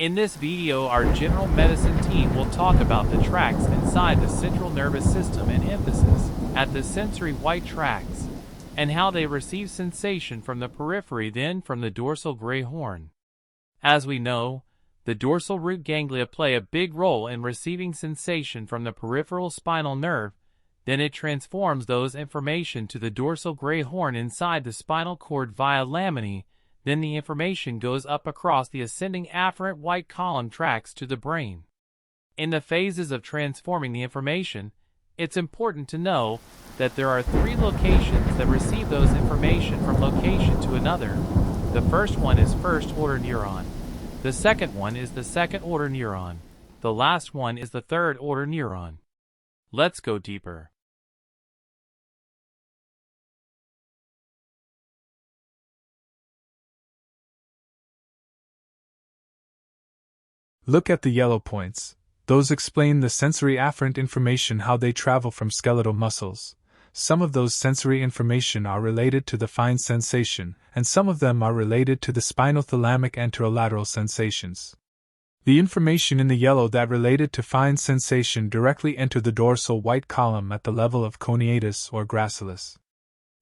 In this video, our general medicine team will talk about the tracts inside the central nervous system and emphasis at the sensory white tracts, and how they receive sensation from the periphery, then from the dorsal gray horn. As we know, the dorsal root ganglia play a big role in receiving sensation from the peripheral spinal nerve, then it transforms those information to the dorsal gray horn inside the spinal cord via laminae. Then the information goes up across the ascending afferent white column tracts to the brain. In the phases of transforming the information, it's important to know that there are three locations that receive those information from location to another. The first one is first-order neuron. The second one is the second-order neuron. The last one is the third-order neuron. Let's go deeper. Look at the yellow points. Those explain the sensory afferent information, how they travel from skeletal muscles. Some of those sensory information are related to the fine sensation, and some of them are related to the spinothalamic anterolateral sensations. The information in the yellow that related to fine sensation directly enter the dorsal white column at the level of coneatus or gracilis.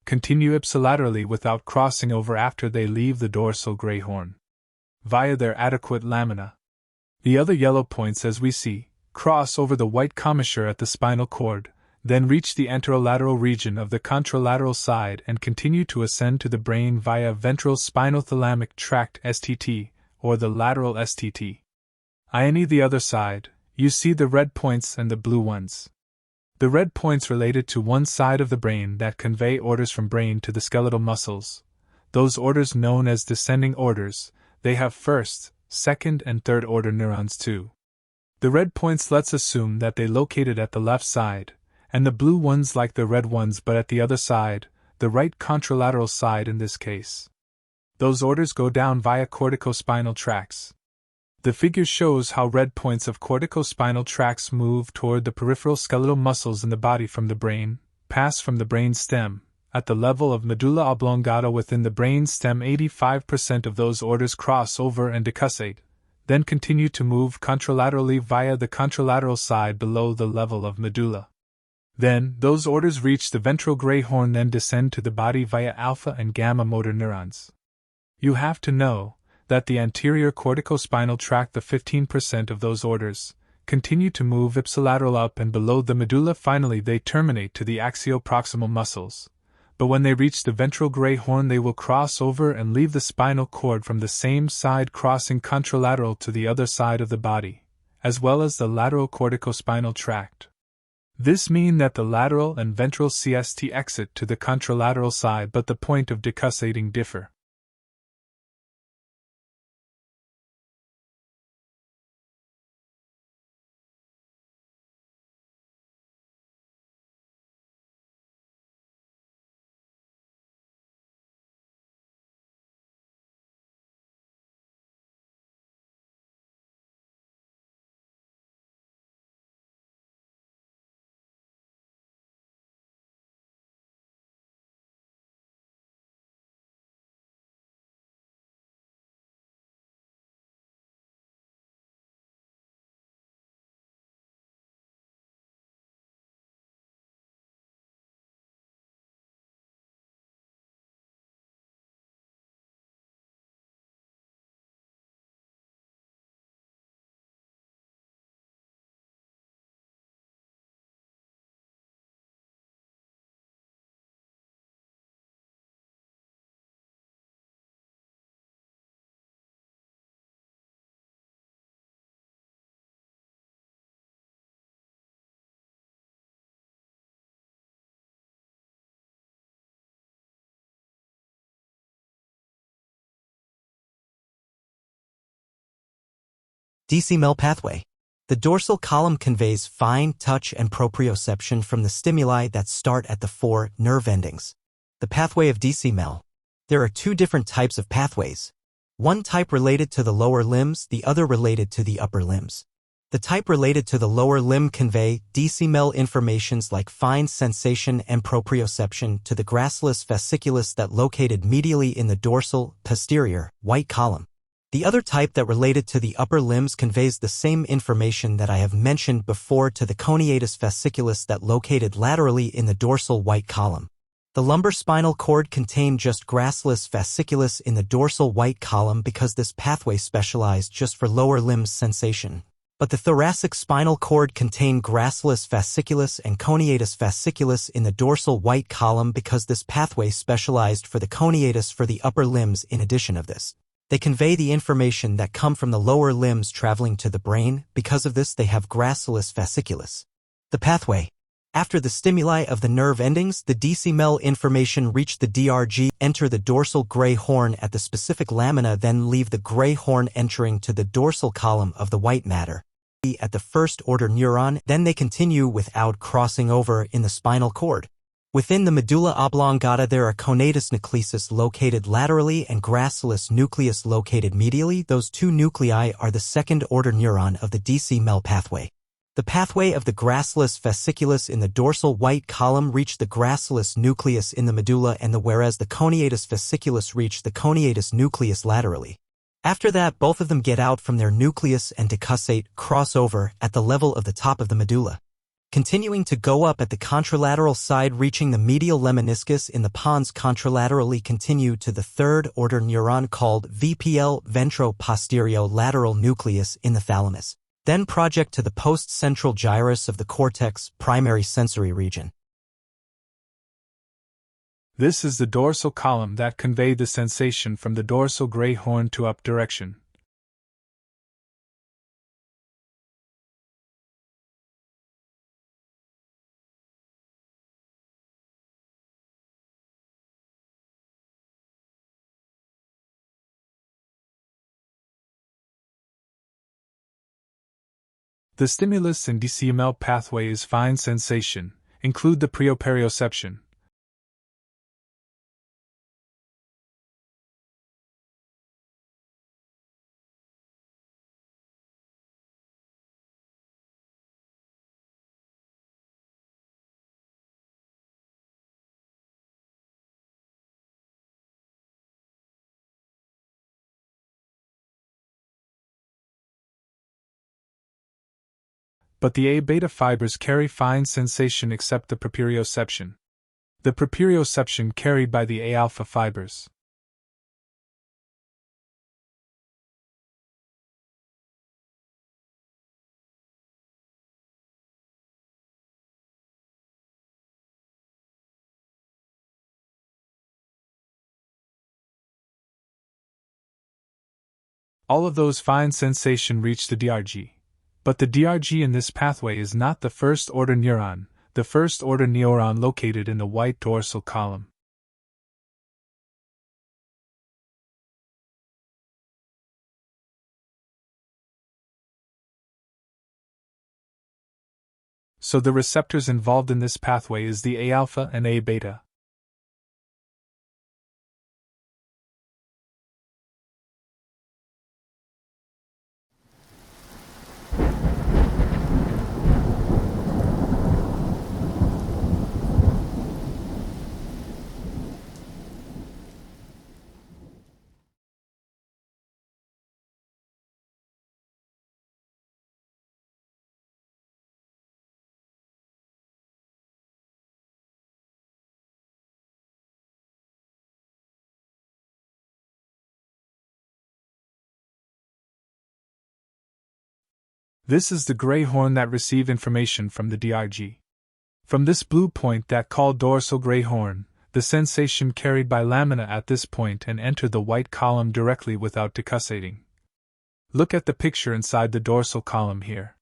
Continue ipsilaterally without crossing over after they leave the dorsal gray horn, via their adequate lamina. The other yellow points, as we see, cross over the white commissure at the spinal cord, then reach the anterolateral region of the contralateral side and continue to ascend to the brain via ventral spinothalamic tract STT, or the lateral STT. I.e. the other side, you see the red points and the blue ones. The red points related to one side of the brain that convey orders from brain to the skeletal muscles. Those orders known as descending orders, they have first, second and third order neurons too. The red points, let's assume that they located at the left side, and the blue ones like the red ones but at the other side, the right contralateral side in this case. Those orders go down via corticospinal tracts. The figure shows how red points of corticospinal tracts move toward the peripheral skeletal muscles in the body from the brain, pass from the brain stem. At the level of medulla oblongata within the brain stem, 85% of those orders cross over and decussate, then continue to move contralaterally via the contralateral side below the level of medulla. Then, those orders reach the ventral gray horn, then descend to the body via alpha and gamma motor neurons. You have to know that the anterior corticospinal tract, the 15% of those orders, continue to move ipsilateral up and below the medulla. Finally, they terminate to the axioproximal muscles. But when they reach the ventral gray horn, they will cross over and leave the spinal cord from the same side, crossing contralateral to the other side of the body, as well as the lateral corticospinal tract. This means that the lateral and ventral CST exit to the contralateral side, but the point of decussating differ. DCML pathway. The dorsal column conveys fine touch and proprioception from the stimuli that start at the four nerve endings. The pathway of DCML. There are two different types of pathways. One type related to the lower limbs, the other related to the upper limbs. The type related to the lower limb convey DCML informations like fine sensation and proprioception to the gracilis fasciculus that located medially in the dorsal, posterior, white column. The other type that related to the upper limbs conveys the same information that I have mentioned before to the coneatus fasciculus that located laterally in the dorsal white column. The lumbar spinal cord contained just gracilis fasciculus in the dorsal white column because this pathway specialized just for lower limbs sensation. But the thoracic spinal cord contained gracilis fasciculus and coneatus fasciculus in the dorsal white column because this pathway specialized for the coneatus for the upper limbs in addition of this. They convey the information that come from the lower limbs traveling to the brain. Because of this, they have gracilis fasciculus. The pathway. After the stimuli of the nerve endings, the DC-MEL information reach the DRG, enter the dorsal gray horn at the specific lamina, then leave the gray horn entering to the dorsal column of the white matter at the first-order neuron, then they continue without crossing over in the spinal cord. Within the medulla oblongata there are conatus nucleus located laterally and gracilis nucleus located medially. Those two nuclei are the second-order neuron of the DC-MEL pathway. The pathway of the gracilis fasciculus in the dorsal white column reached the gracilis nucleus in the medulla, and whereas the coneatus fasciculus reached the coneatus nucleus laterally. After that, both of them get out from their nucleus and decussate, cross over, at the level of the top of the medulla. Continuing to go up at the contralateral side, reaching the medial leminiscus in the pons, contralaterally continue to the third-order neuron called VPL, ventro-posterior-lateral nucleus in the thalamus. Then project to the post-central gyrus of the cortex, primary sensory region. This is the dorsal column that conveyed the sensation from the dorsal gray horn to up direction. The stimulus in DC-MEL pathway is fine sensation, include the proprioception. But the A-beta fibers carry fine sensation except the proprioception. The proprioception carried by the A-alpha fibers. All of those fine sensation reach the DRG. But the DRG in this pathway is not the first-order neuron, the first-order neuron located in the white dorsal column. So the receptors involved in this pathway is the A-alpha and A-beta. This is the gray horn that received information from the DRG. From this blue point that called dorsal gray horn, the sensation carried by lamina at this point and entered the white column directly without decussating. Look at the picture inside the dorsal column here.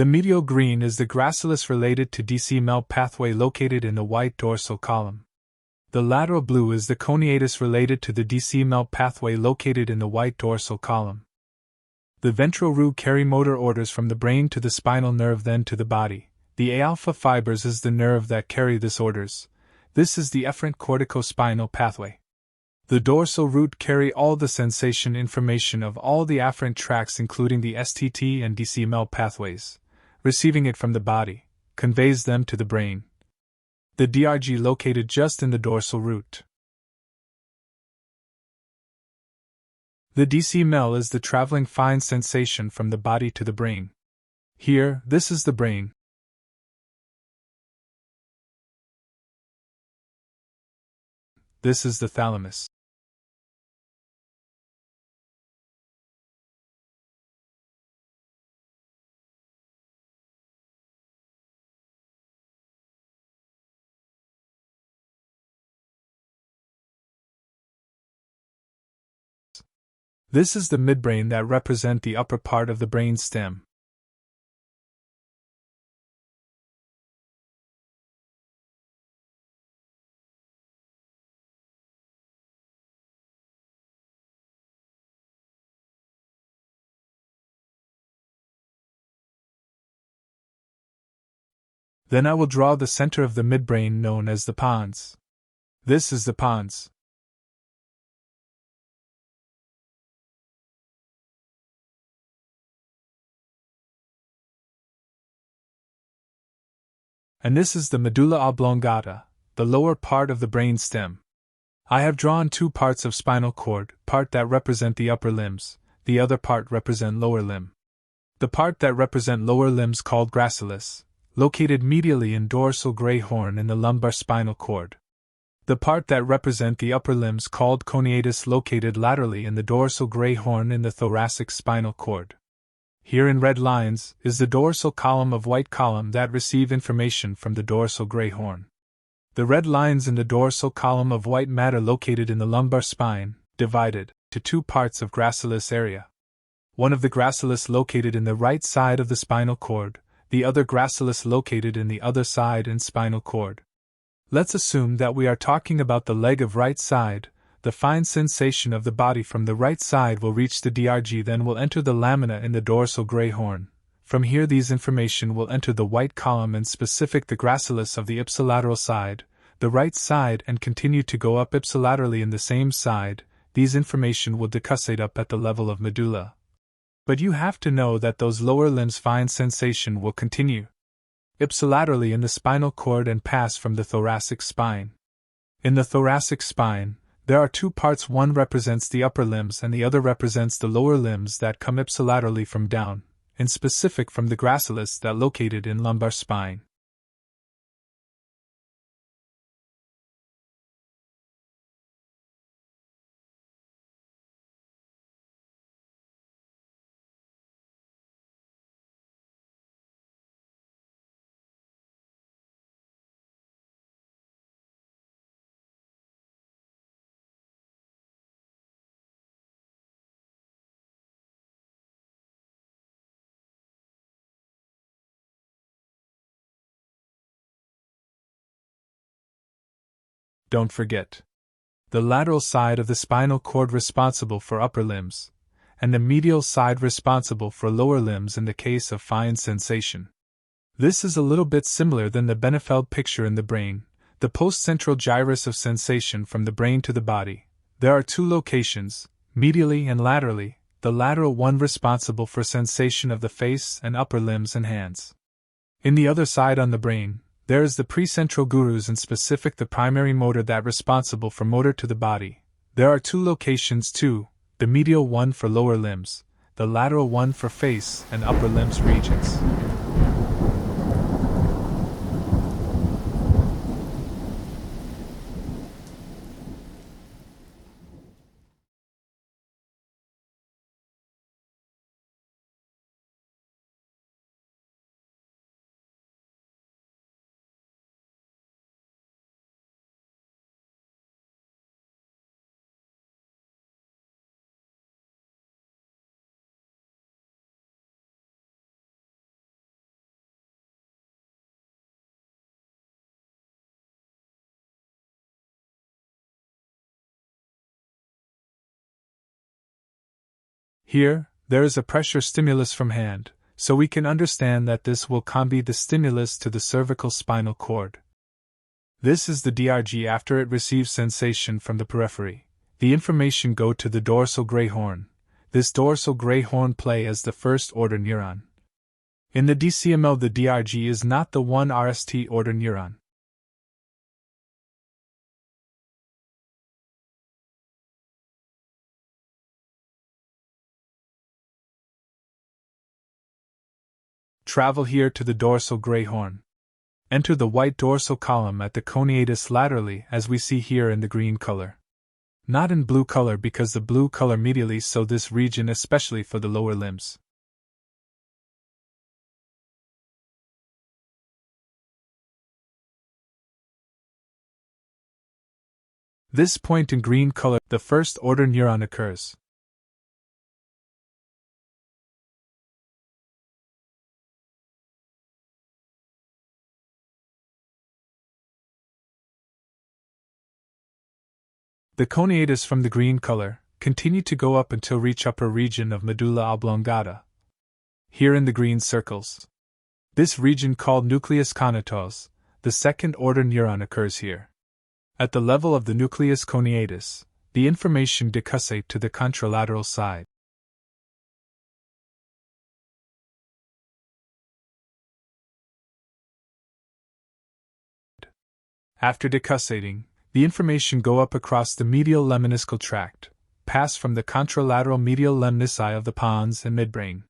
The medial green is the gracilis related to DC-MEL pathway located in the white dorsal column. The lateral blue is the coneatus related to the DC-MEL pathway located in the white dorsal column. The ventral root carry motor orders from the brain to the spinal nerve, then to the body. The A-alpha fibers is the nerve that carry this orders. This is the efferent corticospinal pathway. The dorsal root carry all the sensation information of all the afferent tracts including the STT and DCML pathways, receiving it from the body, conveys them to the brain. The DRG located just in the dorsal root. The DCML is the traveling fine sensation from the body to the brain. Here, this is the brain. This is the thalamus. This is the midbrain that represent the upper part of the brain stem. Then I will draw the center of the midbrain known as the pons. This is the pons. And this is the medulla oblongata, the lower part of the brain stem. I have drawn two parts of spinal cord, part that represent the upper limbs, the other part represent lower limb. The part that represent lower limbs called gracilis, located medially in dorsal gray horn in the lumbar spinal cord. The part that represent the upper limbs called coneatus located laterally in the dorsal gray horn in the thoracic spinal cord. Here in red lines is the dorsal column of white column that receive information from the dorsal gray horn. The red lines in the dorsal column of white matter located in the lumbar spine, divided to two parts of gracilis area. One of the gracilis located in the right side of the spinal cord, the other gracilis located in the other side in spinal cord. Let's assume that we are talking about the leg of right side. The fine sensation of the body from the right side will reach the DRG, then will enter the lamina in the dorsal gray horn. From here these information will enter the white column and specific the gracilis of the ipsilateral side, the right side, and continue to go up ipsilaterally in the same side. These information will decussate up at the level of medulla. But you have to know that those lower limbs fine sensation will continue ipsilaterally in the spinal cord and pass from the thoracic spine. In the thoracic spine, there are two parts, one represents the upper limbs and the other represents the lower limbs that come ipsilaterally from down, in specific from the gracilis that located in lumbar spine. Don't forget the lateral side of the spinal cord responsible for upper limbs, and the medial side responsible for lower limbs in the case of fine sensation. This is a little bit similar than the Benefeld picture in the brain, the post-central gyrus of sensation from the brain to the body. There are two locations, medially and laterally, the lateral one responsible for sensation of the face and upper limbs and hands. In the other side on the brain, there is the precentral gyrus and specific the primary motor that responsible for motor to the body. There are two locations too, the medial one for lower limbs, the lateral one for face and upper limbs regions. Here, there is a pressure stimulus from hand, so we can understand that this will be the stimulus to the cervical spinal cord. This is the DRG after it receives sensation from the periphery. the information go to the dorsal gray horn. This dorsal gray horn play as the first order neuron. In the DCML, the DRG is not the 1RST order neuron. Travel here to the dorsal gray horn. Enter the white dorsal column at the coneatus laterally, as we see here in the green color. Not in blue color, because the blue color medially so this region, especially for the lower limbs. This point in green color, the first order neuron occurs. The coneatus from the green color continue to go up until reach upper region of medulla oblongata. Here in the green circles. This region called nucleus conatos, the second order neuron occurs here. At the level of the nucleus coneatus, the information decussate to the contralateral side. After decussating, the information go up across the medial leminiscal tract, pass from the contralateral medial lemnisci of the pons and midbrain.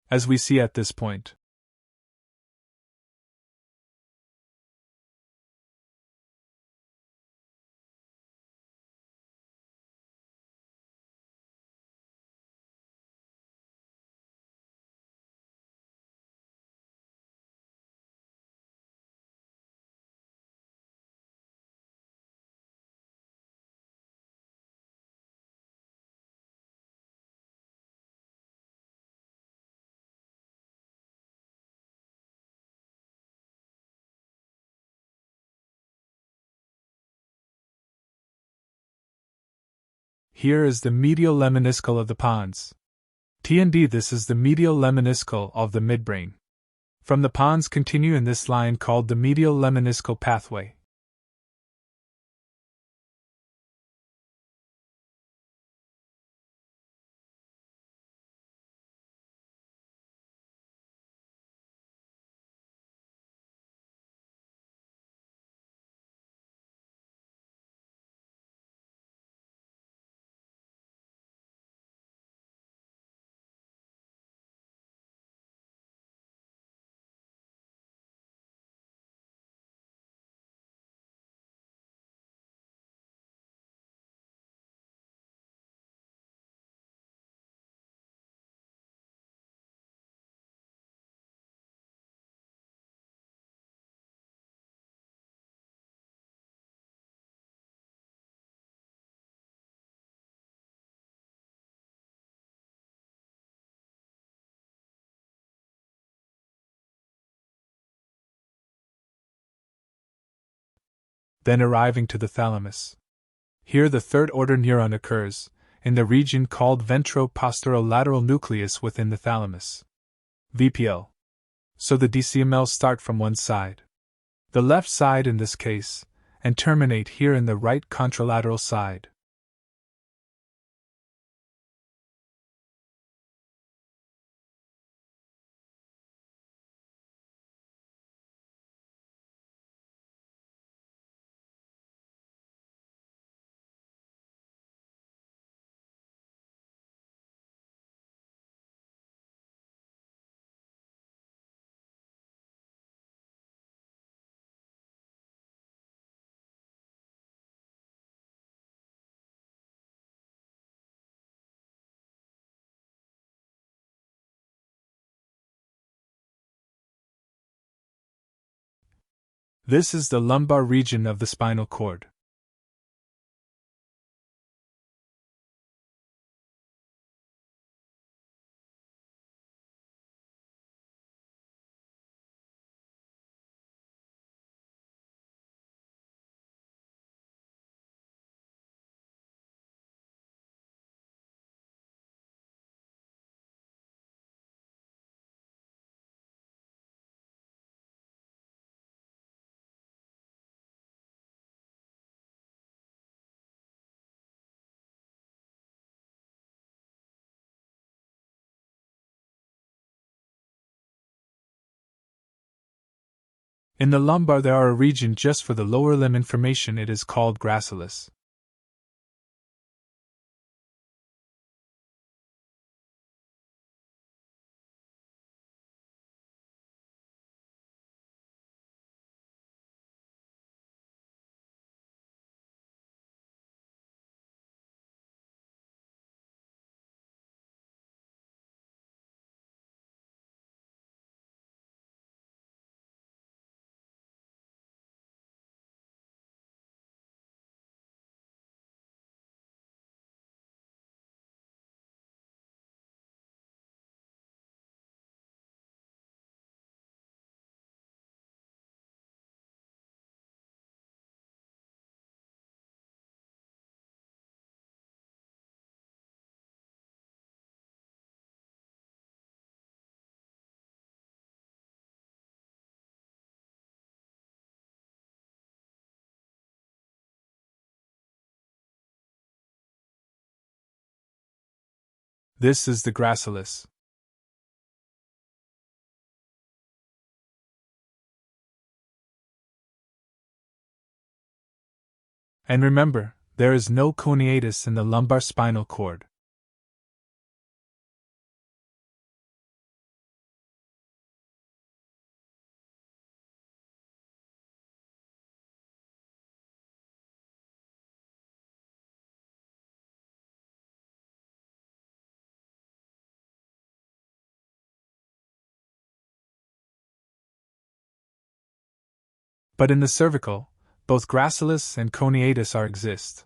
As we see at this point. Here is the medial leminiscal of the pons. TND, this is the medial leminiscal of the midbrain. From the pons continue in this line called the medial leminiscal pathway. Then arriving to the thalamus. Here the third order neuron occurs, in the region called ventro-posterolateral nucleus within the thalamus. VPL. So the DCML start from one side. The left side in this case, and terminate here in the right contralateral side. This is the lumbar region of the spinal cord. In the lumbar there are a region just for the lower limb information. It is called gracilis. This is the gracilis. And remember, there is no cuneatus in the lumbar spinal cord. But in the cervical, both gracilis and cuneatus exist.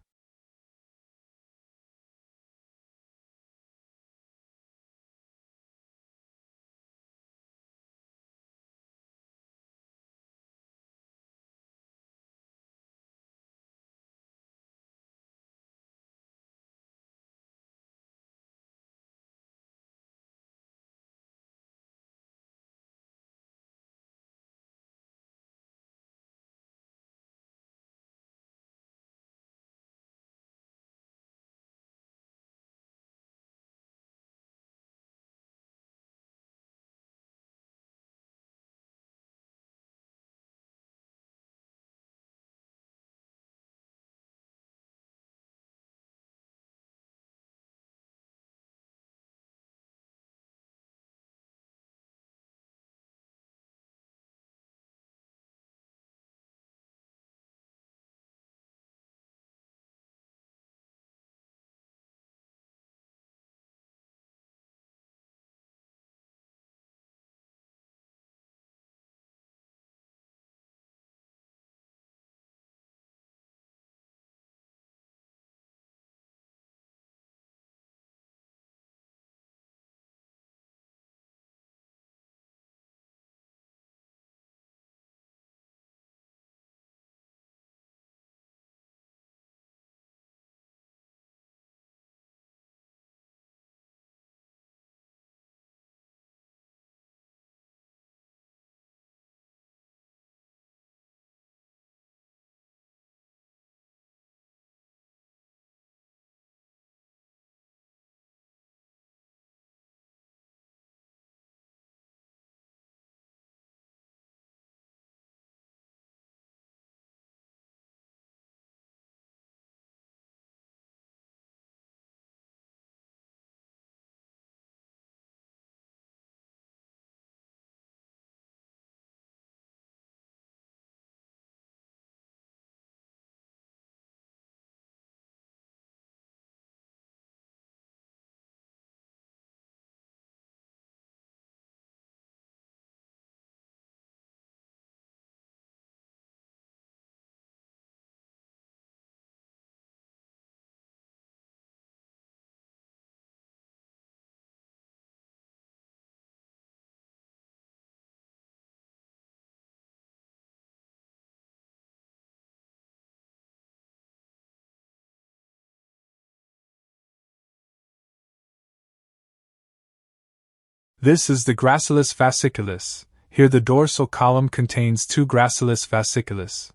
This is the gracilis fasciculus. Here the dorsal column contains two gracilis fasciculus.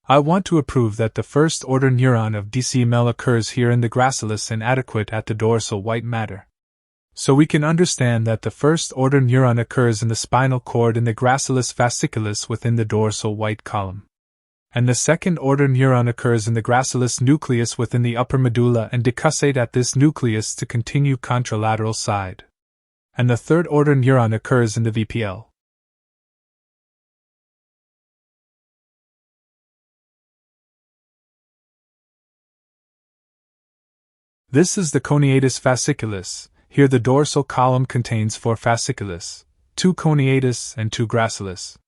I want to prove that the first-order neuron of DCML occurs here in the gracilis and adequate at the dorsal white matter. So we can understand that the first-order neuron occurs in the spinal cord in the gracilis fasciculus within the dorsal white column. And the second-order neuron occurs in the gracilis nucleus within the upper medulla and decussate at this nucleus to continue contralateral side. And the third-order neuron occurs in the VPL. This is the coneatus fasciculus. Here the dorsal column contains 4 fasciculus, 2 coneatus and 2 gracilis.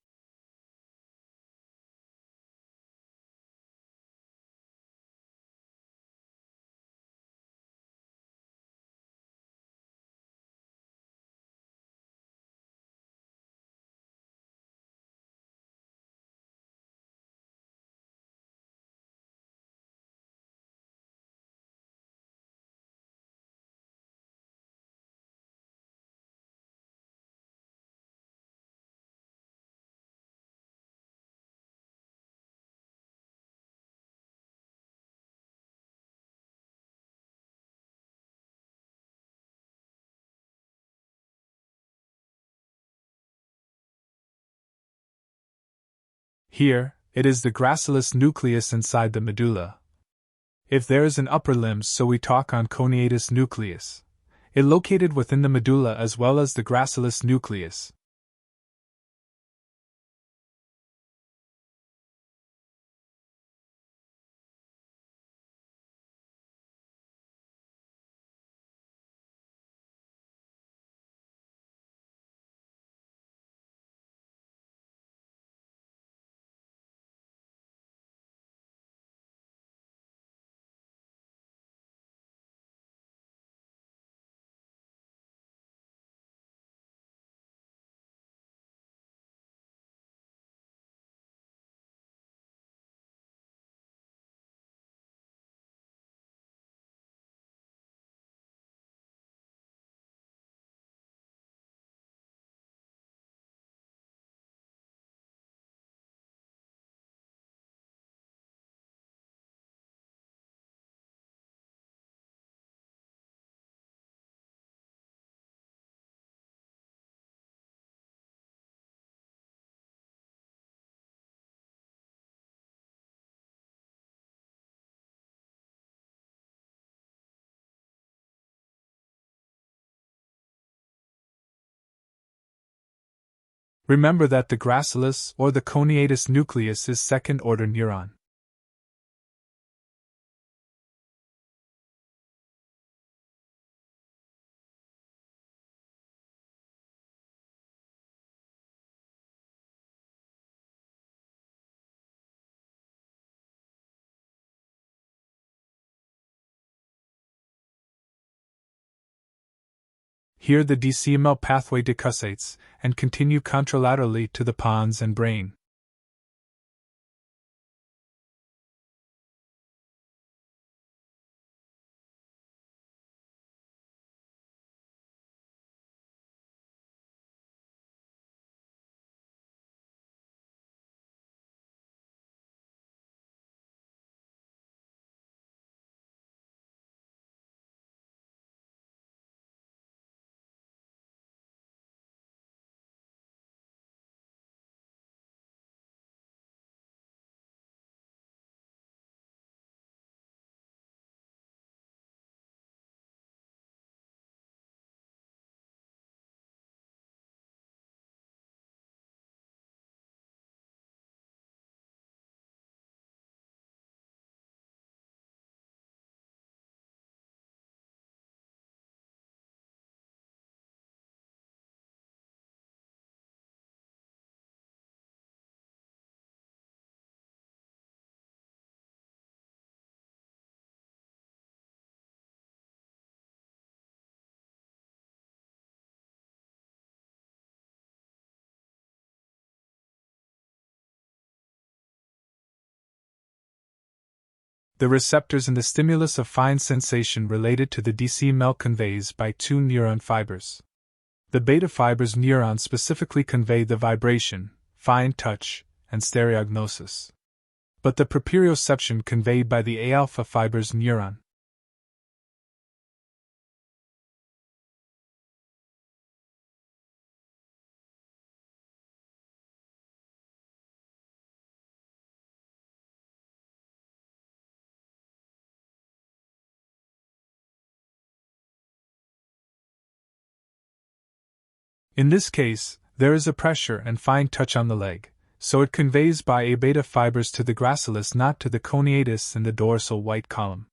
Here, it is the gracilis nucleus inside the medulla. If there is an upper limb, so we talk on coneatus nucleus. It located within the medulla as well as the gracilis nucleus. Remember that the gracilis or the coneatus nucleus is second-order neuron. Here the DCML pathway decussates and continue contralaterally to the pons and brain. The receptors in the stimulus of fine sensation related to the DCML conveys by 2 neuron fibers. The beta fibers neurons specifically convey the vibration, fine touch, and stereognosis. But the proprioception conveyed by the A-alpha fibers neuron. In this case, there is a pressure and fine touch on the leg, so it conveys by A beta fibers to the gracilis, not to the coneatus and the dorsal white column.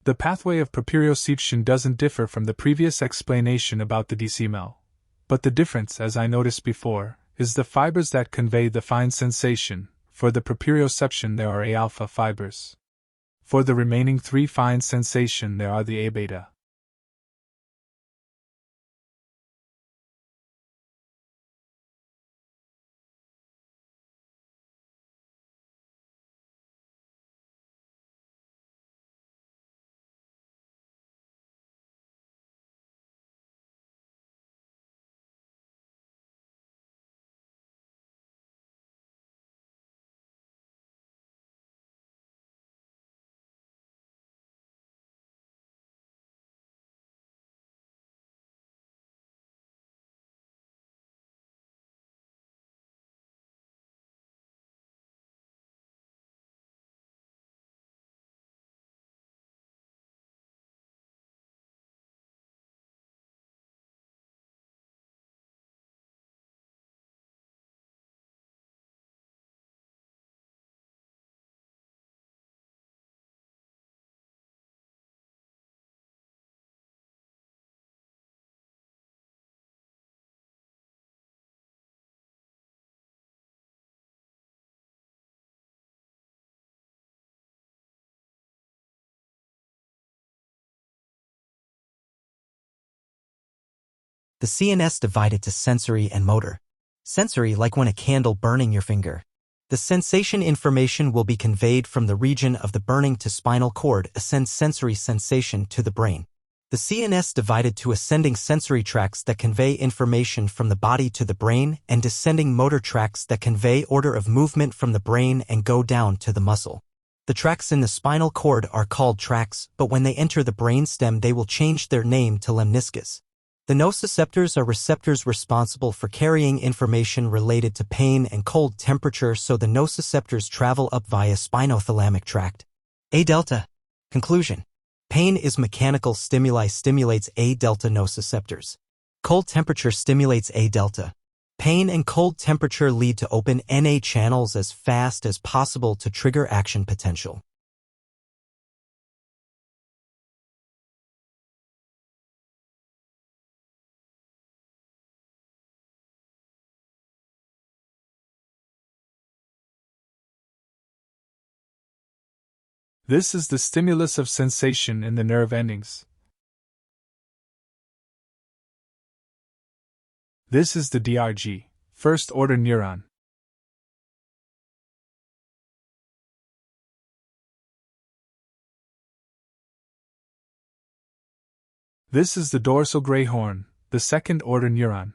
The pathway of proprioception doesn't differ from the previous explanation about the decimel. But the difference, as I noticed before, is the fibers that convey the fine sensation. For the proprioception there are A-alpha fibers. For the remaining three fine sensation there are the A-beta. The CNS divided to sensory and motor. Sensory, like when a candle burning your finger. The sensation information will be conveyed from the region of the burning to spinal cord, ascend sensory sensation to the brain. The CNS divided to ascending sensory tracts that convey information from the body to the brain and descending motor tracts that convey order of movement from the brain and go down to the muscle. The tracts in the spinal cord are called tracts, but when they enter the brainstem they will change their name to lemniscus. The nociceptors are receptors responsible for carrying information related to pain and cold temperature, so the nociceptors travel up via spinothalamic tract. A delta. Conclusion. Pain is mechanical stimuli stimulates A delta nociceptors. Cold temperature stimulates A delta. Pain and cold temperature lead to open NA channels as fast as possible to trigger action potential. This is the stimulus of sensation in the nerve endings. This is the DRG, first-order neuron. This is the dorsal gray horn, the second-order neuron.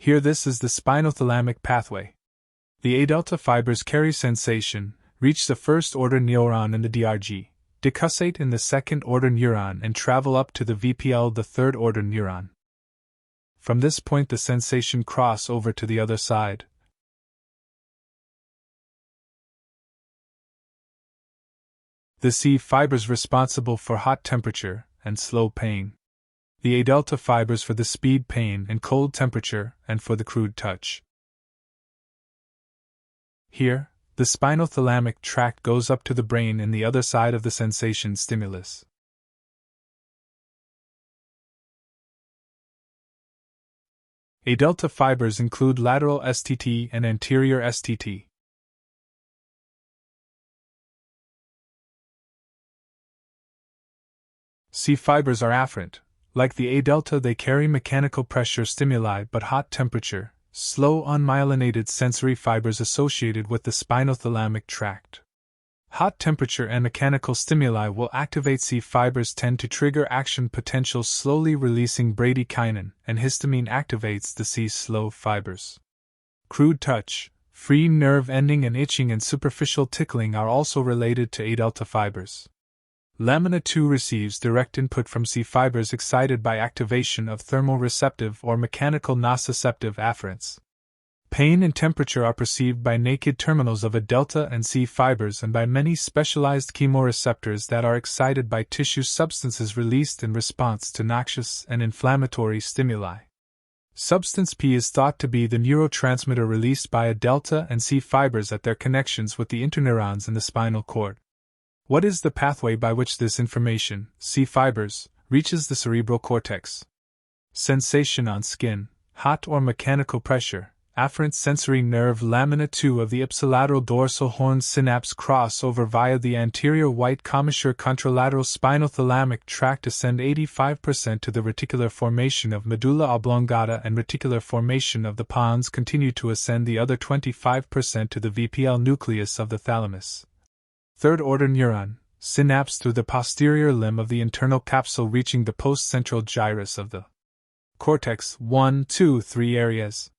Here this is the spinothalamic pathway. The A delta fibers carry sensation, reach the first-order neuron in the DRG, decussate in the second-order neuron and travel up to the VPL, the third-order neuron. From this point the sensation cross over to the other side. The C fibers responsible for hot temperature and slow pain. The A delta fibers for the speed pain and cold temperature and for the crude touch. Here, the spinothalamic tract goes up to the brain in the other side of the sensation stimulus. A delta fibers include lateral STT and anterior STT. C fibers are afferent. Like the A delta, they carry mechanical pressure stimuli but hot temperature, slow unmyelinated sensory fibers associated with the spinothalamic tract. Hot temperature and mechanical stimuli will activate C fibers, tend to trigger action potential, slowly releasing bradykinin, and histamine activates the C slow fibers. Crude touch, free nerve ending, and itching and superficial tickling are also related to A delta fibers. Lamina 2 receives direct input from C fibers excited by activation of thermoreceptive or mechanical nociceptive afferents. Pain and temperature are perceived by naked terminals of A delta and C fibers and by many specialized chemoreceptors that are excited by tissue substances released in response to noxious and inflammatory stimuli. Substance P is thought to be the neurotransmitter released by A delta and C fibers at their connections with the interneurons in the spinal cord. What is the pathway by which this information, C fibers, reaches the cerebral cortex? Sensation on skin, hot or mechanical pressure, afferent sensory nerve lamina 2 of the ipsilateral dorsal horn synapse cross over via the anterior white commissure contralateral spinothalamic tract, ascend 85% to the reticular formation of medulla oblongata and reticular formation of the pons, continue to ascend the other 25% to the VPL nucleus of the thalamus. Third-order neuron, synapse through the posterior limb of the internal capsule reaching the post-central gyrus of the cortex. 1, 2, 3 areas.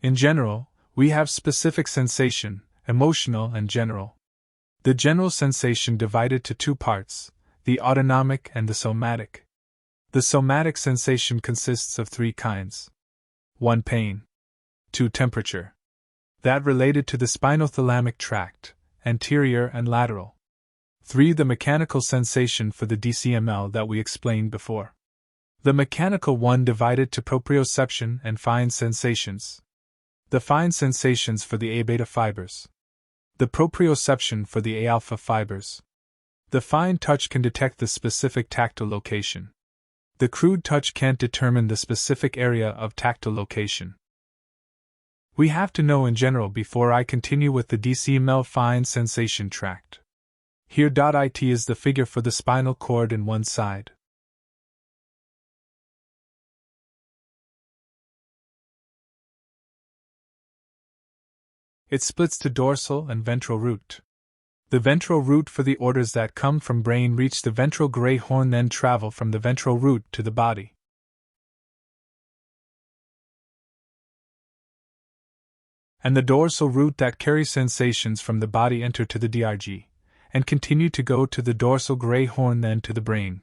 In general, we have specific sensation, emotional and general. The general sensation divided to two parts, the autonomic and the somatic. The somatic sensation consists of three kinds. 1. Pain. 2. Temperature. That related to the spinothalamic tract, anterior and lateral. 3. The mechanical sensation for the DCML that we explained before. The mechanical one divided to proprioception and fine sensations. The fine sensations for the A-beta fibers. The proprioception for the A-alpha fibers. The fine touch can detect the specific tactile location. The crude touch can't determine the specific area of tactile location. we have to know in general before I continue with the DCML fine sensation tract. Here .it is the figure for the spinal cord in one side. It splits to dorsal and ventral root. The ventral root for the orders that come from brain reach the ventral gray horn, then travel from the ventral root to the body. And the dorsal root that carries sensations from the body enter to the DRG, and continue to go to the dorsal gray horn, then to the brain.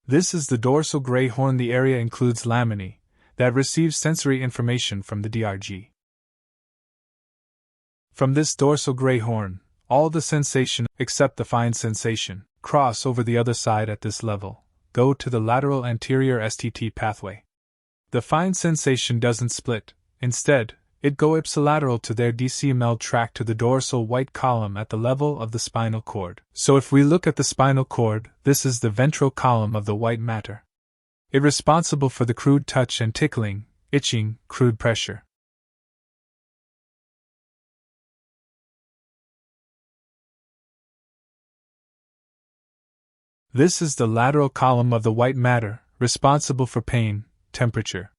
This is the dorsal gray horn. The area includes laminae, that receives sensory information from the DRG. From this dorsal gray horn, all the sensation, except the fine sensation, cross over the other side at this level, go to the lateral anterior STT pathway. The fine sensation doesn't split, instead, it go ipsilateral to their DCML tract to the dorsal white column at the level of the spinal cord. So if we look at the spinal cord, this is the ventral column of the white matter. It responsible for the crude touch and tickling, itching, crude pressure. This is the lateral column of the white matter, responsible for pain, temperature.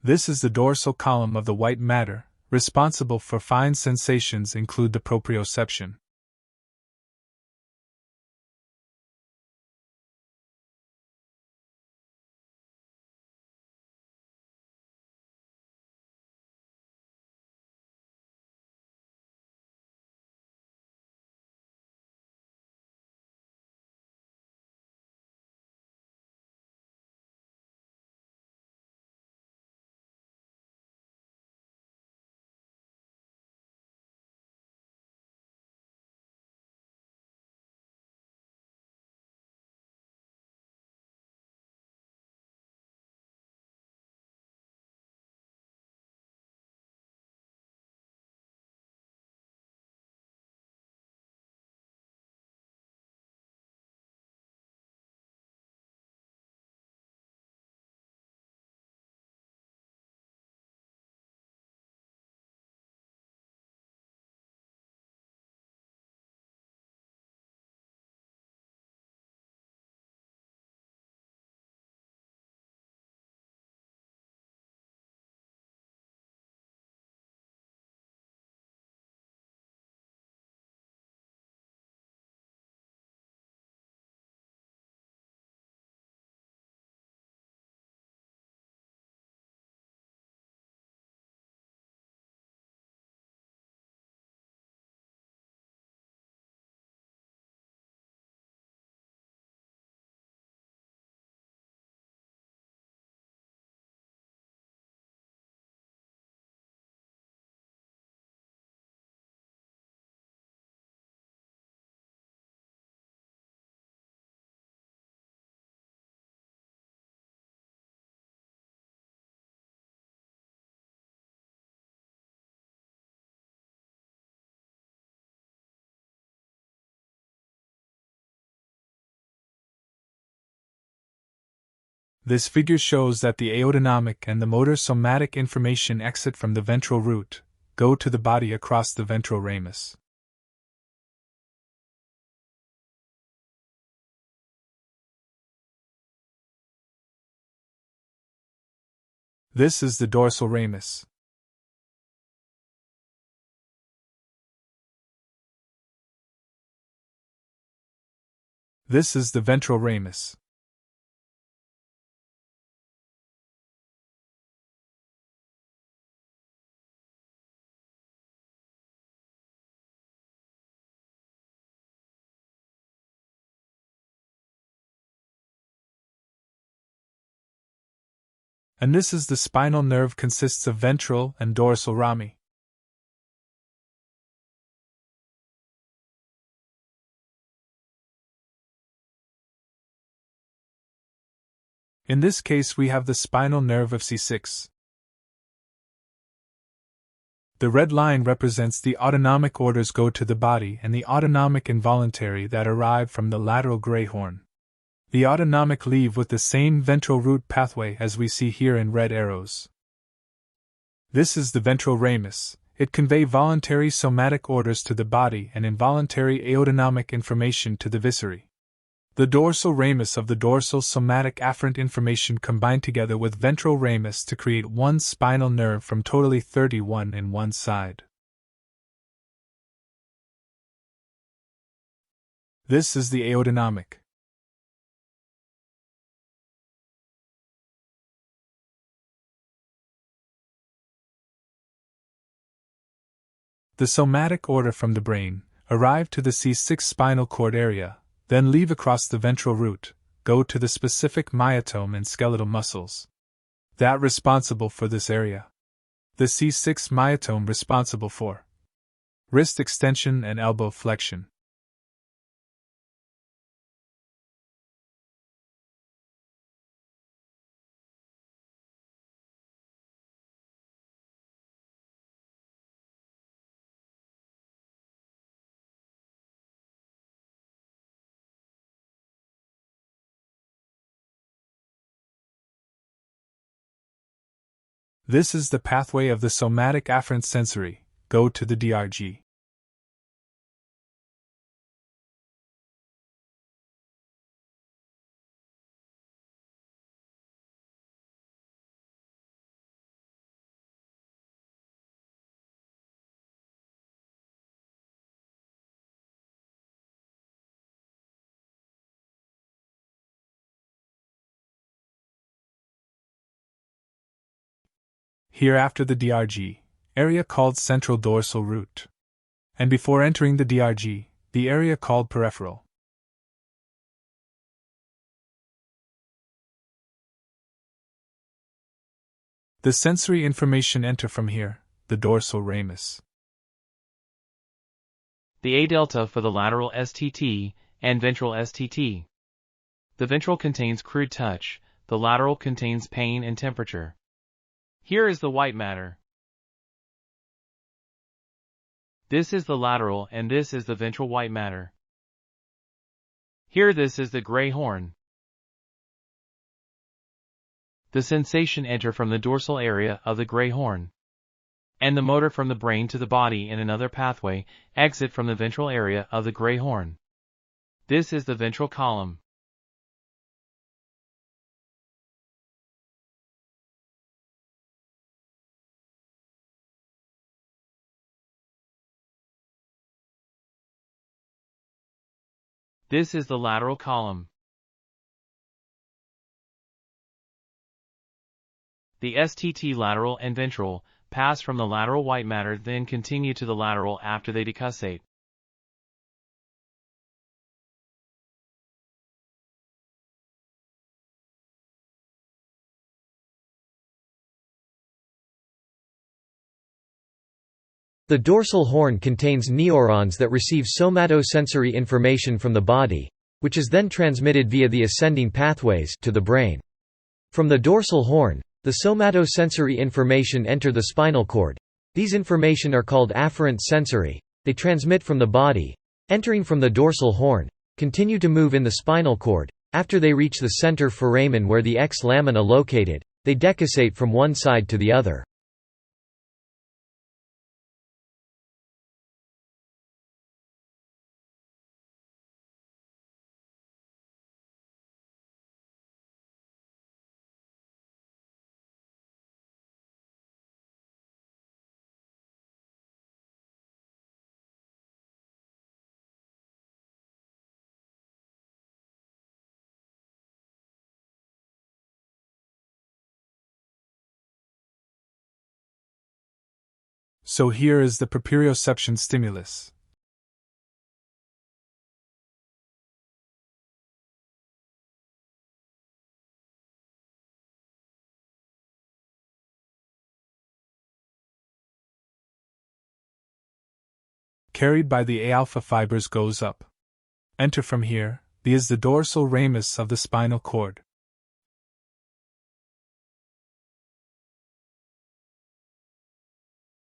This is the dorsal column of the white matter, responsible for fine sensations, include the proprioception. This figure shows that the autonomic and the motor somatic information exit from the ventral root, go to the body across the ventral ramus. This is the dorsal ramus. This is the ventral ramus. And this is the spinal nerve, consists of ventral and dorsal rami. In this case we have the spinal nerve of C6. The red line represents the autonomic orders go to the body and the autonomic involuntary that arrive from the lateral gray horn. The autonomic leave with the same ventral root pathway as we see here in red arrows. This is the ventral ramus. It conveys voluntary somatic orders to the body and involuntary autonomic information to the viscera. The dorsal ramus of the dorsal somatic afferent information combine together with ventral ramus to create one spinal nerve from totally 31 in one side. This is the autonomic. The somatic order from the brain arrive to the C6 spinal cord area, then leave across the ventral root, go to the specific myotome and skeletal muscles that responsible for this area. The C6 myotome responsible for wrist extension and elbow flexion. This is the pathway of the somatic afferent sensory, go to the DRG. Here after the DRG, area called central dorsal root. And before entering the DRG, the area called peripheral. The sensory information enter from here, the dorsal ramus. The A delta for the lateral STT and ventral STT. The ventral contains crude touch, the lateral contains pain and temperature. Here is the white matter. This is the lateral and this is the ventral white matter. Here this is the gray horn. The sensation enter from the dorsal area of the gray horn. And the motor from the brain to the body in another pathway exit from the ventral area of the gray horn. This is the ventral column. This is the lateral column. The STT lateral and ventral pass from the lateral white matter then continue to the lateral after they decussate. The dorsal horn contains neurons that receive somatosensory information from the body, which is then transmitted via the ascending pathways to the brain. From the dorsal horn, the somatosensory information enter the spinal cord. These information are called afferent sensory. They transmit from the body, entering from the dorsal horn, continue to move in the spinal cord. After they reach the center foramen where the X lamina located, they decussate from one side to the other. So here is the proprioception stimulus. Carried by the A-alpha fibers goes up. Enter from here, B is the dorsal ramus of the spinal cord.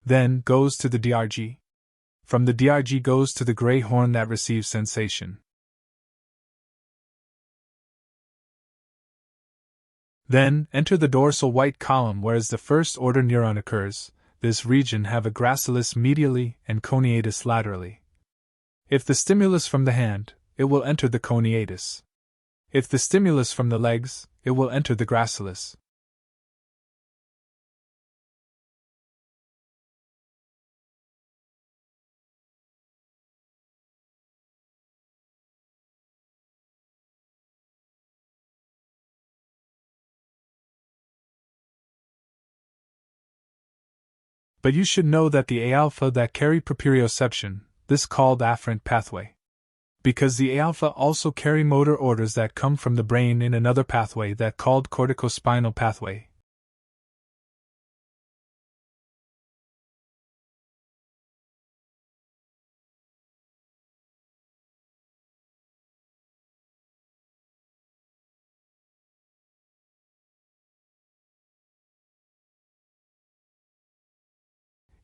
then goes to the DRG. From the DRG goes to the gray horn that receives sensation. Then enter the dorsal white column where the first order neuron occurs. This region have a gracilis medially and coneatus laterally. If the stimulus from the hand, it will enter the coneatus. If the stimulus from the legs, it will enter the gracilis. But you should know that the A-alpha that carry proprioception, this called afferent pathway. Because the A-alpha also carry motor orders that come from the brain in another pathway that called corticospinal pathway.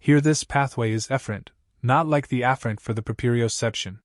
Here this pathway is efferent, not like the afferent for the proprioception.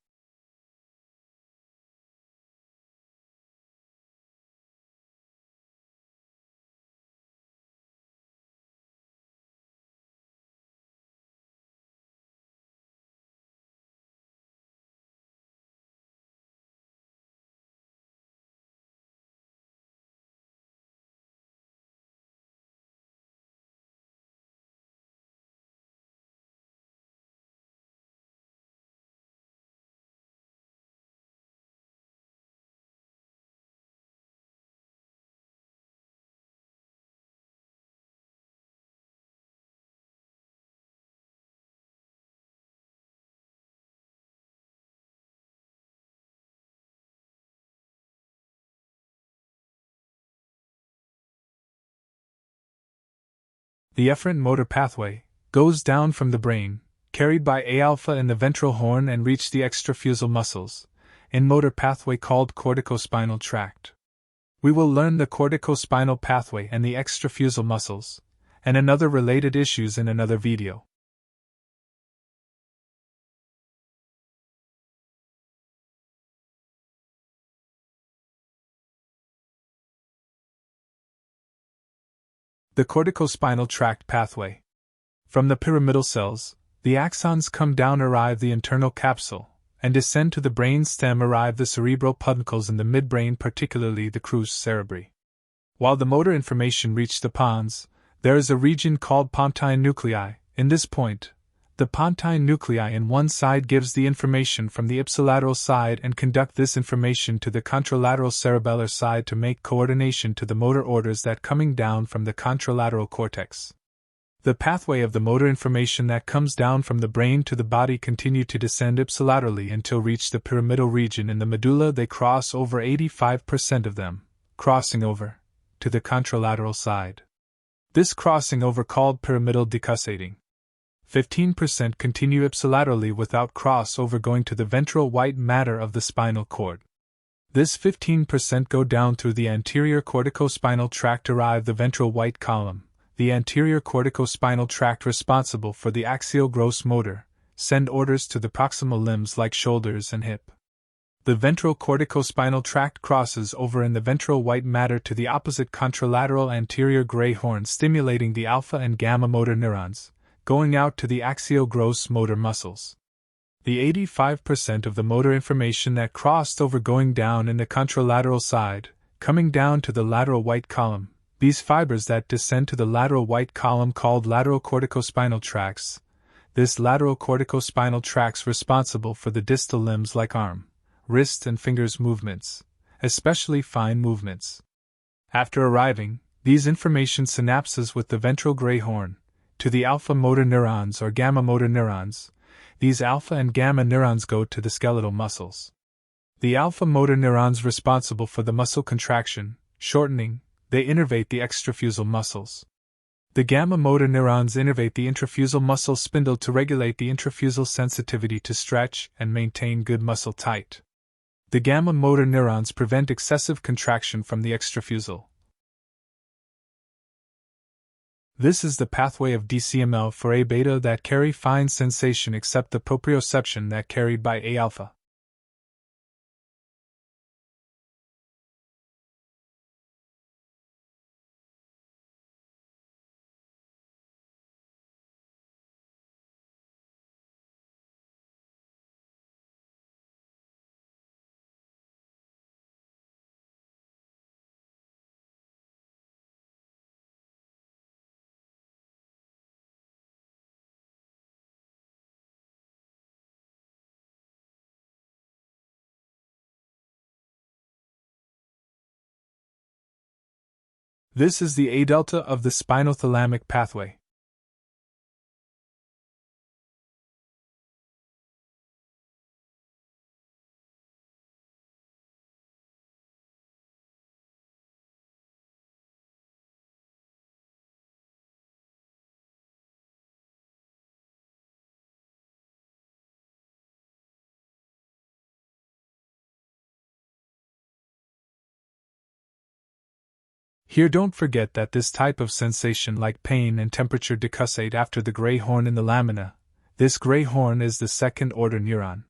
The efferent motor pathway goes down from the brain, carried by A-alpha in the ventral horn and reach the extrafusal muscles, in motor pathway called corticospinal tract. We will learn the corticospinal pathway and the extrafusal muscles, and another related issues in another video. The corticospinal tract pathway. From the pyramidal cells, the axons come down, arrive the internal capsule, and descend to the brain stem, arrive the cerebral peduncles in the midbrain, particularly the crus cerebri. While the motor information reach the pons, there is a region called pontine nuclei. In this point, the pontine nuclei in one side gives the information from the ipsilateral side and conduct this information to the contralateral cerebellar side to make coordination to the motor orders that coming down from the contralateral cortex. The pathway of the motor information that comes down from the brain to the body continue to descend ipsilaterally until reach the pyramidal region in the medulla. They cross over 85% of them, crossing over to the contralateral side. This crossing over called pyramidal decussating. 15% continue ipsilaterally without crossover going to the ventral white matter of the spinal cord. This 15% go down through the anterior corticospinal tract, arrive the ventral white column, the anterior corticospinal tract responsible for the axial gross motor, send orders to the proximal limbs like shoulders and hip. The ventral corticospinal tract crosses over in the ventral white matter to the opposite contralateral anterior gray horn, stimulating the alpha and gamma motor neurons, going out to the axial gross motor muscles. The 85% of the motor information that crossed over going down in the contralateral side, coming down to the lateral white column, these fibers that descend to the lateral white column called lateral corticospinal tracts. This lateral corticospinal tracts responsible for the distal limbs like arm, wrist and fingers movements, especially fine movements. After arriving, these information synapses with the ventral gray horn, to the alpha motor neurons or gamma motor neurons. These alpha and gamma neurons go to the skeletal muscles. The alpha motor neurons responsible for the muscle contraction, shortening, they innervate the extrafusal muscles. The gamma motor neurons innervate the intrafusal muscle spindle to regulate the intrafusal sensitivity to stretch and maintain good muscle tight. The gamma motor neurons prevent excessive contraction from the extrafusal. This is the pathway of DCML for A beta that carry fine sensation except the proprioception that carried by A alpha. This is the A delta of the spinothalamic pathway. Here don't forget that this type of sensation like pain and temperature decussate after the gray horn in the lamina. This gray horn is the second-order neuron.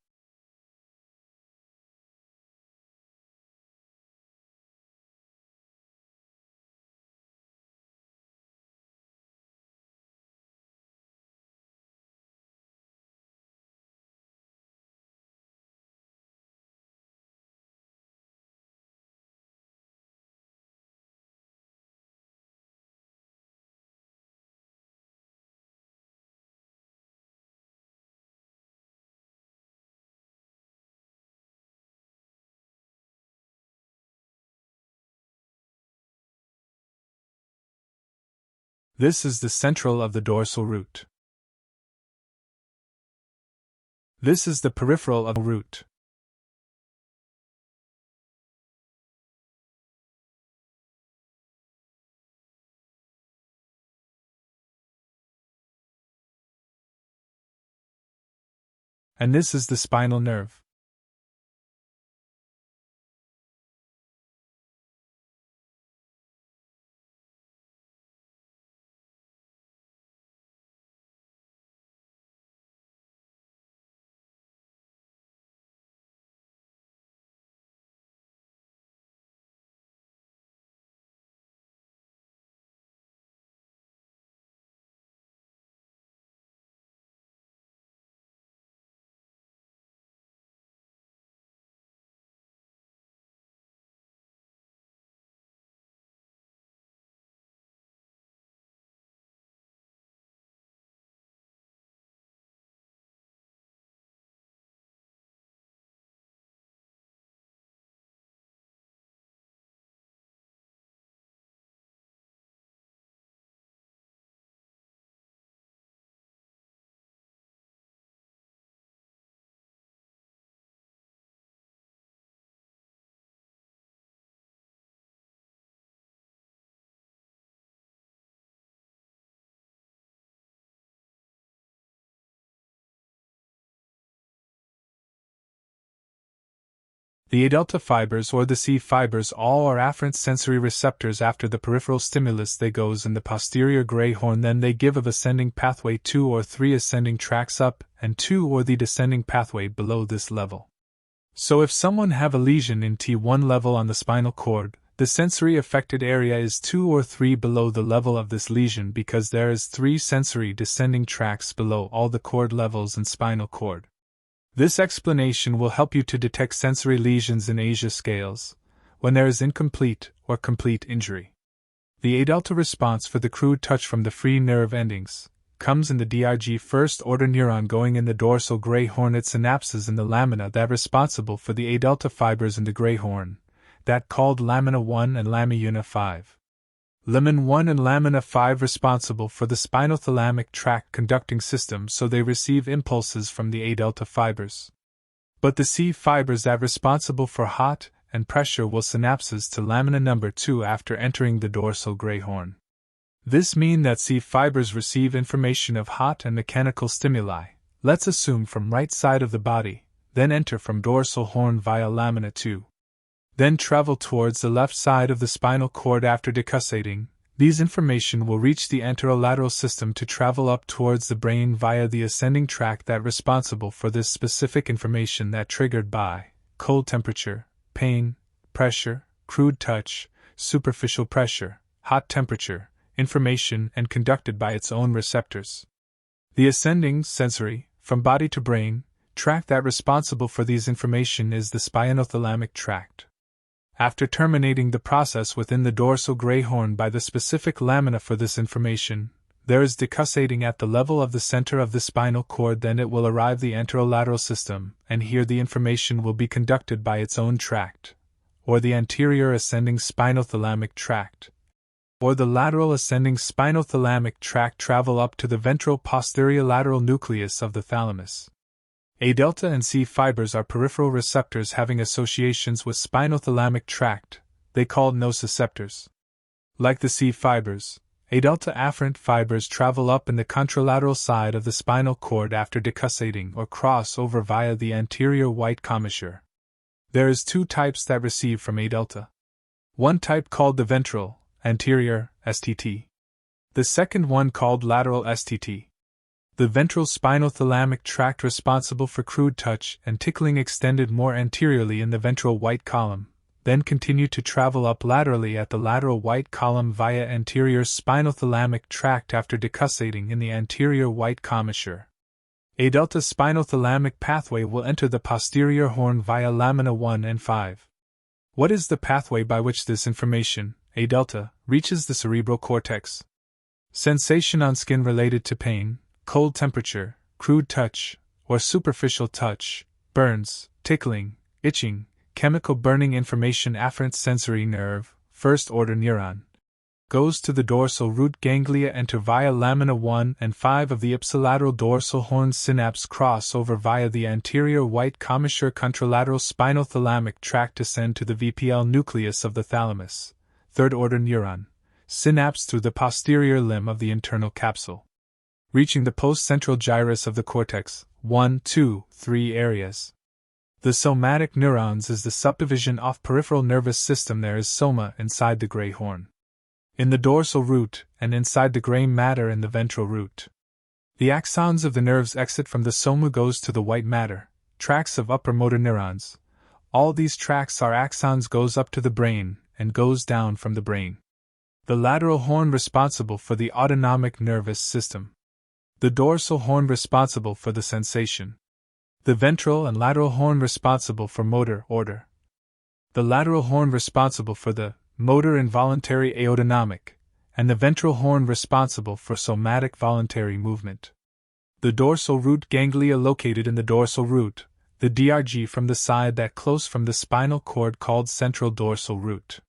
This is the central of the dorsal root. This is the peripheral of the root. And this is the spinal nerve. The A delta fibers or the C fibers all are afferent sensory receptors. After the peripheral stimulus they goes in the posterior gray horn, then they give of ascending pathway 2 or 3 ascending tracts up and 2 or the descending pathway below this level. So if someone have a lesion in T1 level on the spinal cord, the sensory affected area is 2 or 3 below the level of this lesion because there is 3 sensory descending tracts below all the cord levels in spinal cord. This explanation will help you to detect sensory lesions in Asia scales, when there is incomplete or complete injury. The A delta response for the crude touch from the free nerve endings comes in the DRG first-order neuron going in the dorsal gray horn at synapses in the lamina that responsible for the A delta fibers in the gray horn, that called lamina 1 and lamina 5. Lamin 1 and lamina 5 responsible for the spinothalamic tract conducting system, so they receive impulses from the A delta fibers. But the C fibers that responsible for hot and pressure will synapses to lamina number 2 after entering the dorsal gray horn. This means that C fibers receive information of hot and mechanical stimuli, let's assume from right side of the body, then enter from dorsal horn via lamina 2. Then travel towards the left side of the spinal cord after decussating, These information will reach the anterolateral system to travel up towards the brain via the ascending tract that responsible for this specific information that triggered by cold temperature, pain, pressure, crude touch, superficial pressure, hot temperature, information and conducted by its own receptors. The ascending, sensory, from body to brain, tract that responsible for these information is the spinothalamic tract. After terminating the process within the dorsal gray horn by the specific lamina for this information, there is decussating at the level of the center of the spinal cord, then it will arrive the anterolateral system, and here the information will be conducted by its own tract, or the anterior ascending spinothalamic tract, or the lateral ascending spinothalamic tract travel up to the ventral posterolateral nucleus of the thalamus. A delta and C fibers are peripheral receptors having associations with spinothalamic tract, they called nociceptors. Like the C fibers, A delta afferent fibers travel up in the contralateral side of the spinal cord after decussating or cross over via the anterior white commissure. There is two types that receive from A delta. One type called the ventral, anterior, STT. The second one called lateral STT. The ventral spinothalamic tract responsible for crude touch and tickling extended more anteriorly in the ventral white column, then continue to travel up laterally at the lateral white column via anterior spinothalamic tract after decussating in the anterior white commissure. A delta spinothalamic pathway will enter the posterior horn via lamina 1 and 5. What is the pathway by which this information, A delta, reaches the cerebral cortex? Sensation on skin related to pain, cold temperature, crude touch, or superficial touch, burns, tickling, itching, chemical burning information afferent sensory nerve, first-order neuron, goes to the dorsal root ganglia, enter via lamina 1 and 5 of the ipsilateral dorsal horn synapse, cross over via the anterior white commissure contralateral spinothalamic tract, descend to the VPL nucleus of the thalamus, third-order neuron, synapse through the posterior limb of the internal capsule, reaching the post-central gyrus of the cortex, 1, 2, 3 areas. The somatic neurons is the subdivision of peripheral nervous system. There is soma inside the gray horn, in the dorsal root, and inside the gray matter in the ventral root. The axons of the nerves exit from the soma goes to the white matter, tracts of upper motor neurons. All these tracts are axons goes up to the brain, and goes down from the brain. The lateral horn responsible for the autonomic nervous system. The dorsal horn responsible for the sensation. The ventral and lateral horn responsible for motor order. The lateral horn responsible for the motor involuntary autonomic, and the ventral horn responsible for somatic voluntary movement. The dorsal root ganglia located in the dorsal root, the DRG from the side that close from the spinal cord called central dorsal root.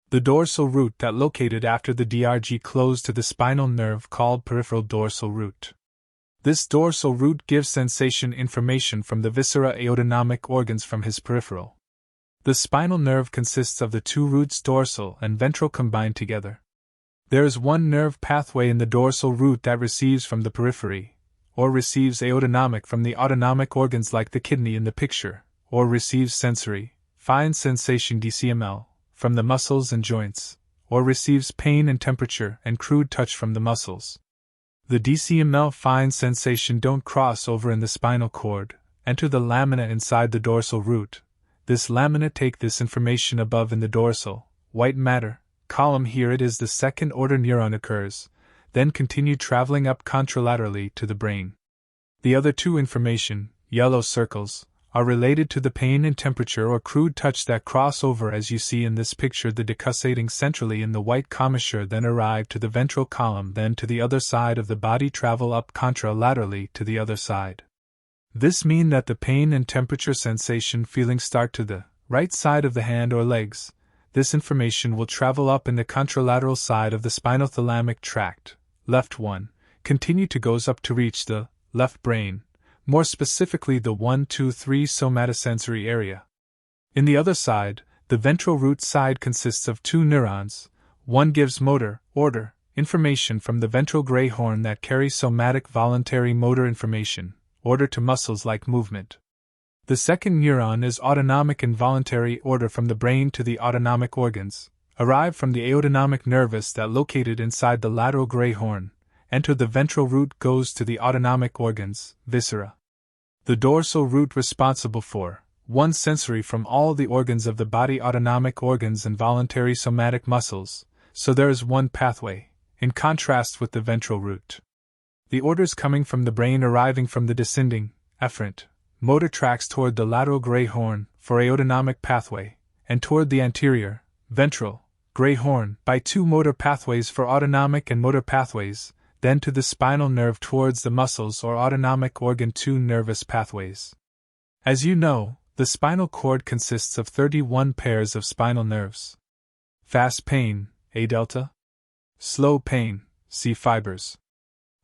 The dorsal root that located after the DRG close to the spinal nerve called peripheral dorsal root. This dorsal root gives sensation information from the viscera autonomic organs from his peripheral. The spinal nerve consists of the two roots dorsal and ventral combined together. There is one nerve pathway in the dorsal root that receives from the periphery, or receives autonomic from the autonomic organs like the kidney in the picture, or receives sensory, fine sensation DCML, from the muscles and joints, or receives pain and temperature and crude touch from the muscles. The DCML fine sensation don't cross over in the spinal cord, enter the lamina inside the dorsal root. This lamina take this information above in the dorsal, white matter, column. Here it is the second-order neuron occurs, then continue traveling up contralaterally to the brain. The other two information, yellow circles, are related to the pain and temperature or crude touch that cross over as you see in this picture. The decussating centrally in the white commissure then arrive to the ventral column, then to the other side of the body, travel up contralaterally to the other side. This mean that the pain and temperature sensation feeling start to the right side of the hand or legs. This information will travel up in the contralateral side of the spinothalamic tract, left one, continue to goes up to reach the left brain, more specifically the 1-2-3 somatosensory area. In the other side, the ventral root side consists of two neurons. One gives motor, order, information from the ventral gray horn that carries somatic voluntary motor information, order to muscles like movement. The second neuron is autonomic involuntary order from the brain to the autonomic organs, arrive from the autonomic nervus that located inside the lateral gray horn, enter the ventral root, goes to the autonomic organs, viscera. The dorsal root responsible for 1. Sensory from all the organs of the body, autonomic organs and voluntary somatic muscles, so there is one pathway, in contrast with the ventral root. The orders coming from the brain arriving from the descending, efferent, motor tracts toward the lateral gray horn, for autonomic pathway, and toward the anterior, ventral, gray horn, by 2 motor pathways for autonomic and motor pathways, then to the spinal nerve towards the muscles or autonomic organ 2 nervous pathways. As you know, the spinal cord consists of 31 pairs of spinal nerves. Fast pain, A delta. Slow pain, C fibers.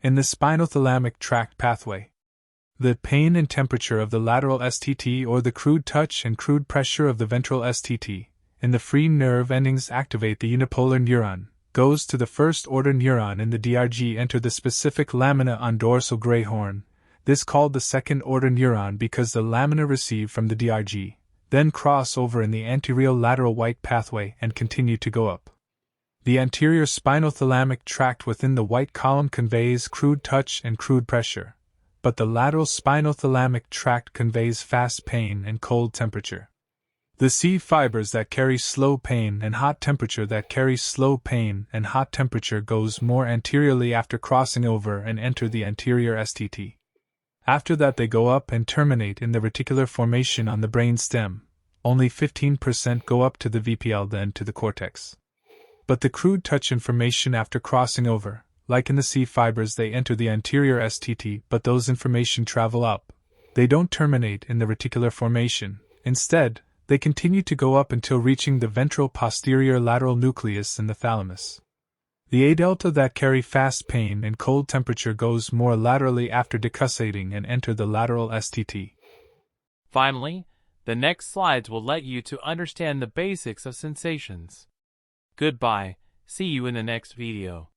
In the spinothalamic tract pathway, the pain and temperature of the lateral STT or the crude touch and crude pressure of the ventral STT, in the free nerve endings activate the unipolar neuron, goes to the first-order neuron in the DRG, enter the specific lamina on dorsal gray horn, this called the second-order neuron because the lamina received from the DRG, then cross over in the anterior lateral white pathway and continue to go up. The anterior spinothalamic tract within the white column conveys crude touch and crude pressure, but the lateral spinothalamic tract conveys fast pain and cold temperature. The C fibers that carry slow pain and hot temperature that carries slow pain and hot temperature goes more anteriorly after crossing over and enter the anterior STT. After that they go up and terminate in the reticular formation on the brain stem. Only 15% go up to the VPL, then to the cortex. But the crude touch information after crossing over, like in the C fibers, they enter the anterior STT, but those information travel up. They don't terminate in the reticular formation. Instead, they continue to go up until reaching the ventral posterior lateral nucleus in the thalamus. The A delta that carry fast pain and cold temperature goes more laterally after decussating and enter the lateral STT. Finally, the next slides will let you to understand the basics of sensations. Goodbye, see you in the next video.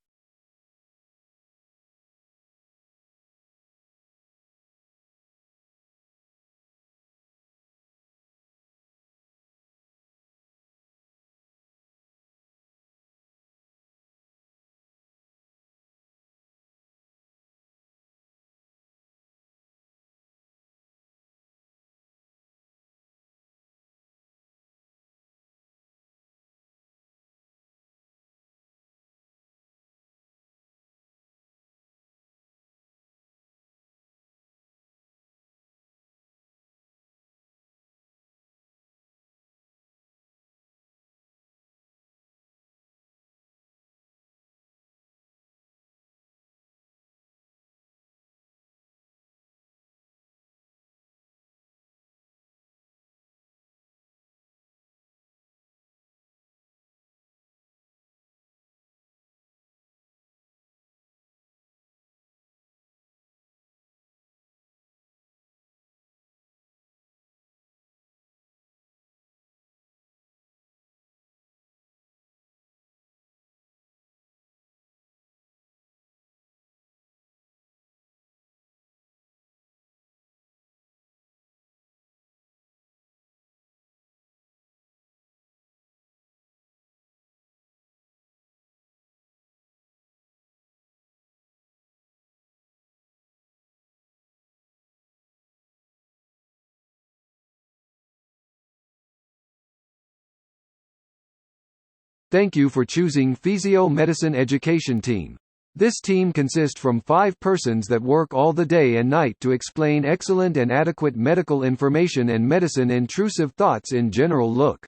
Thank you for choosing Physio Medicine Education Team. This team consists from 5 persons that work all the day and night to explain excellent and adequate medical information and medicine intrusive thoughts in general look.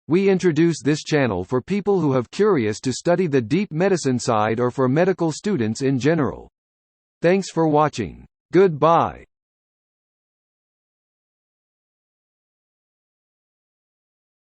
We introduce this channel for people who have curious to study the deep medicine side or for medical students in general. Thanks for watching. Goodbye.